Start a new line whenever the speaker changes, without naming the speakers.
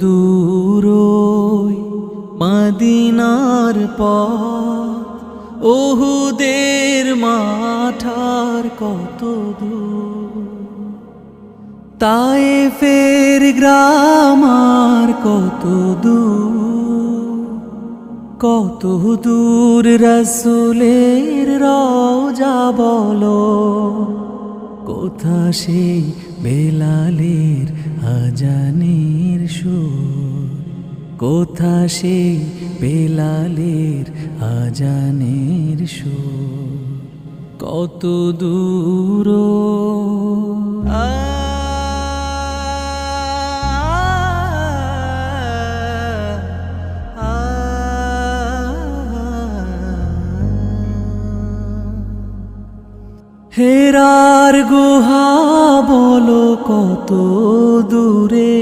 দূর ওই মদিনার পথ, ওহুদের মাঠার কত দূর, তায়েফের গ্রাম আর কত দূর রাসূলের রওজা বলো, কোথা সেই বেলালের আজানের সুর, কোথা সেই বেলালের আজানের সুর, কত দূর হেরার গুহা বলো কত দূরে,